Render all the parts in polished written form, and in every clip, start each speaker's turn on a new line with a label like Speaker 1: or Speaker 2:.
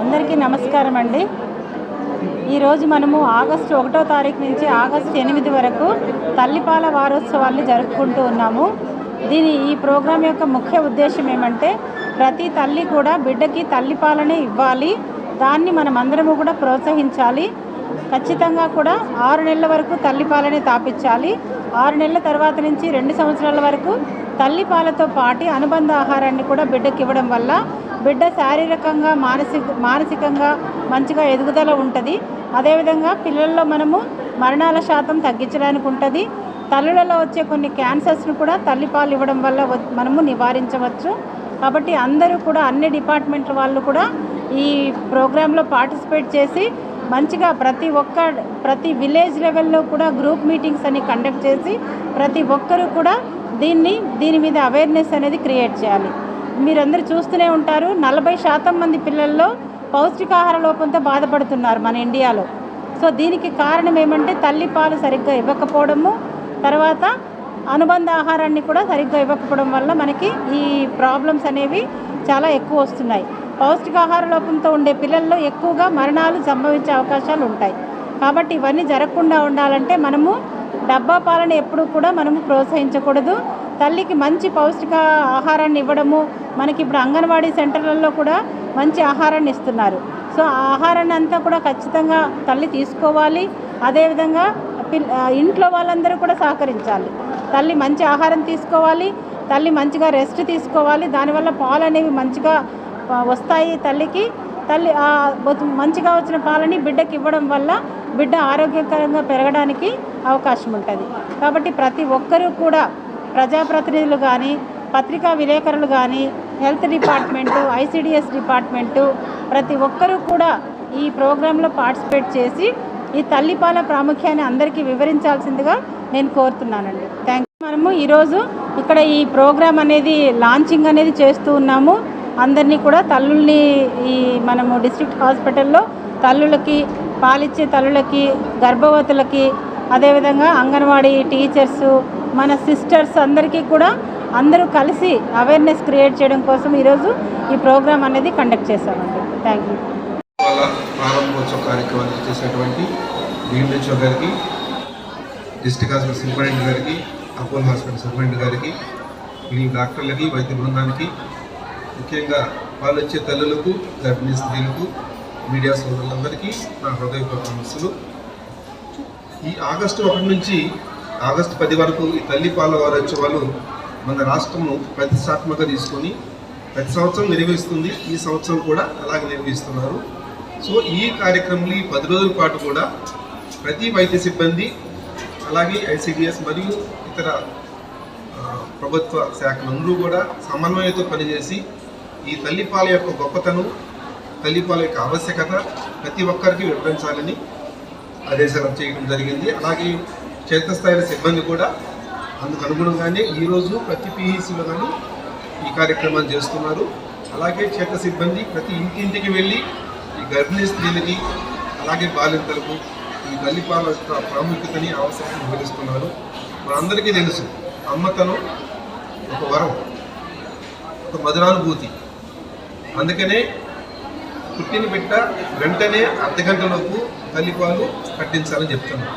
Speaker 1: అందరికీ నమస్కారం అండి. ఈరోజు మనము ఆగస్టు 1వ తారీఖు నుంచి ఆగస్టు 8 వరకు తల్లిపాల వారోత్సవాన్ని జరుపుకుంటూ ఉన్నాము. ఈ ప్రోగ్రాం యొక్క ముఖ్య ఉద్దేశం ఏమంటే ప్రతి తల్లి కూడా బిడ్డకి తల్లిపాలనే ఇవ్వాలి, దాన్ని మనమందరము కూడా ప్రోత్సహించాలి. ఖచ్చితంగా కూడా 6 నెలల వరకు తల్లిపాలనే తాపించాలి. 6 నెలల తర్వాత నుంచి 2 సంవత్సరాల వరకు తల్లిపాలతో పాటు అనుబంధ ఆహారాన్ని కూడా బిడ్డకి ఇవ్వడం వల్ల బిడ్డ శారీరకంగా మానసికంగా మంచిగా ఎదుగుదల ఉంటుంది. అదేవిధంగా పిల్లల్లో మనము మరణాల శాతం తగ్గించడానికి ఉంటుంది. తల్లులలో వచ్చే కొన్ని క్యాన్సర్స్ను కూడా తల్లిపాలు ఇవ్వడం వల్ల మనము నివారించవచ్చు. కాబట్టి అందరూ కూడా అన్ని డిపార్ట్మెంట్ల వాళ్ళు కూడా ఈ ప్రోగ్రాంలో పార్టిసిపేట్ చేసి మంచిగా ప్రతి విలేజ్ లెవెల్లో కూడా గ్రూప్ మీటింగ్స్ అని కండక్ట్ చేసి ప్రతి ఒక్కరూ కూడా దీని మీద అవేర్నెస్ అనేది క్రియేట్ చేయాలి. మీరందరూ చూస్తూనే ఉంటారు, 40% మంది పిల్లల్లో పౌష్టికాహార లోపంతో బాధపడుతున్నారు మన ఇండియాలో. సో దీనికి కారణం ఏమంటే తల్లిపాలు సరిగ్గా ఇవ్వకపోవడము, తర్వాత అనుబంధ ఆహారాన్ని కూడా సరిగ్గా ఇవ్వకపోవడం వల్ల మనకి ఈ ప్రాబ్లమ్స్ అనేవి చాలా ఎక్కువ వస్తున్నాయి. పౌష్టికాహార లోపంతో ఉండే పిల్లల్లో ఎక్కువగా మరణాలు సంభవించే అవకాశాలు ఉంటాయి. కాబట్టి ఇవన్నీ జరగకుండా ఉండాలంటే మనము డబ్బా పాలను ఎప్పుడూ కూడా మనము ప్రోత్సహించకూడదు. తల్లికి మంచి పౌష్టిక ఆహారాన్ని ఇవ్వడము, మనకి ఇప్పుడు అంగన్వాడీ సెంటర్లలో కూడా మంచి ఆహారాన్ని ఇస్తున్నారు. సో ఆ ఆహారాన్ని అంతా కూడా ఖచ్చితంగా తల్లి తీసుకోవాలి. అదేవిధంగా ఇంట్లో వాళ్ళందరూ కూడా సహకరించాలి. తల్లి మంచి ఆహారం తీసుకోవాలి, తల్లి మంచిగా రెస్ట్ తీసుకోవాలి. దానివల్ల పాలు అనేవి మంచిగా వస్తాయి తల్లికి. తల్లి మంచిగా వచ్చిన పాలని బిడ్డకి ఇవ్వడం వల్ల బిడ్డ ఆరోగ్యకరంగా పెరగడానికి అవకాశం ఉంటుంది. కాబట్టి ప్రతి ఒక్కరూ కూడా ప్రజాప్రతినిధులు కానీ, పత్రికా విలేకరులు కానీ, హెల్త్ డిపార్ట్మెంటు, ఐసిడిఎస్ డిపార్ట్మెంటు ప్రతి ఒక్కరూ కూడా ఈ ప్రోగ్రాంలో పార్టిసిపేట్ చేసి ఈ తల్లిపాల ప్రాముఖ్యాన్ని అందరికీ వివరించాల్సిందిగా నేను కోరుతున్నానండి. Thank you. మనము ఈరోజు ఇక్కడ ఈ ప్రోగ్రాం అనేది లాంచింగ్ అనేది చేస్తూ ఉన్నాము. అందరినీ కూడా తల్లుల్ని మనము డిస్ట్రిక్ట్ హాస్పిటల్లో తల్లులకి, పాలిచ్చే తల్లులకి, గర్భవతులకి, అదేవిధంగా అంగన్వాడీ టీచర్సు, మన సిస్టర్స్ అందరికీ కూడా అందరూ కలిసి అవేర్నెస్ క్రియేట్ చేయడం కోసం ఈరోజు ఈ ప్రోగ్రాం అనేది కండక్ట్ చేశామండి. Thank you.
Speaker 2: ప్రారంభోత్సవ కార్యక్రమాన్ని చేసినటువంటి డిఎంహెచ్ఓ గారికి, డిస్ట్రిక్ట్ హాస్పిటల్ సూపరింటెండెంట్ గారికి, అపోలో హాస్పిటల్ సూపరింటెండెంట్ గారికి, మీ డాక్టర్లకి, వైద్య బృందానికి, ముఖ్యంగా వాళ్ళు వచ్చే తల్లులకు, గర్భిణీ స్త్రీలకు, మీడియా సోదరులందరికీ నా హృదయపూర్వక నమస్సులు. ఈ ఆగస్టు 1 నుంచి ఆగస్టు 10 వరకు ఈ తల్లిపాల వారోత్సవాలు మన రాష్ట్రము ప్రతిష్టాత్మకంగా తీసుకొని ప్రతి సంవత్సరం నిర్వహిస్తుంది. ఈ సంవత్సరం కూడా అలాగే నిర్వహిస్తున్నారు. సో ఈ కార్యక్రమంలో ఈ 10 రోజుల పాటు కూడా ప్రతి వైద్య సిబ్బంది, అలాగే ఐసిడిఎస్ మరియు ఇతర ప్రభుత్వ శాఖలందరూ కూడా సమన్వయంతో పనిచేసి ఈ తల్లిపాల యొక్క గొప్పతనం, తల్లిపాల యొక్క ఆవశ్యకత ప్రతి ఒక్కరికి వివరించాలని ఆదేశాలు చేయడం జరిగింది. అలాగే క్షేత్రస్థాయిల సిబ్బంది కూడా అందుకు అనుగుణంగానే ఈరోజు ప్రతి పిహెసిలో కానీ ఈ కార్యక్రమాన్ని చేస్తున్నారు. అలాగే క్షేత్ర సిబ్బంది ప్రతి ఇంటింటికి వెళ్ళి ఈ గర్భిణీ స్త్రీలకి, అలాగే బాలింతలకు ఈ తల్లిపాల యొక్క ప్రాముఖ్యతని, ఆవశ్యకతను వివరిస్తున్నారు. మనందరికీ తెలుసు, అమ్మతనం ఒక వరం, ఒక మధురానుభూతి. అందుకనే పుట్టిన బిడ్డ వెంటనే అర్ధగంటలోపు తల్లిపాలు పట్టించాలని చెప్తున్నాం.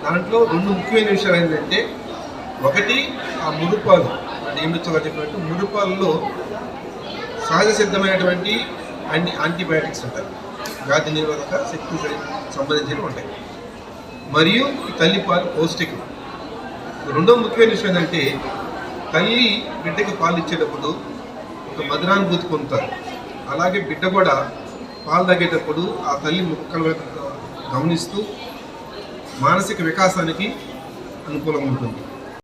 Speaker 2: దాంట్లో 2 ముఖ్యమైన విషయాలు ఏంటంటే, ఒకటి ఆ ముడుపాలు, ఏమిచ్చోగా చెప్పినట్టు ముడుపాలలో సహజ సిద్ధమైనటువంటి యాంటీబయాటిక్స్ ఉంటాయి, వ్యాధి నిరోధక శక్తి సంబంధించినవి ఉంటాయి. మరియు ఈ తల్లిపాలు పౌష్టికం. 2వ ముఖ్యమైన విషయం ఏంటంటే, తల్లి బిడ్డకి పాలు ఇచ్చేటప్పుడు ఒక మధురానుభూతి పొందుతారు. అలాగే బిడ్డ కూడా పాలు తాగేటప్పుడు ఆ తల్లి ముక్కలు గమనిస్తూ మానసిక వికాసానికి అనుకూలంగా ఉంటుంది.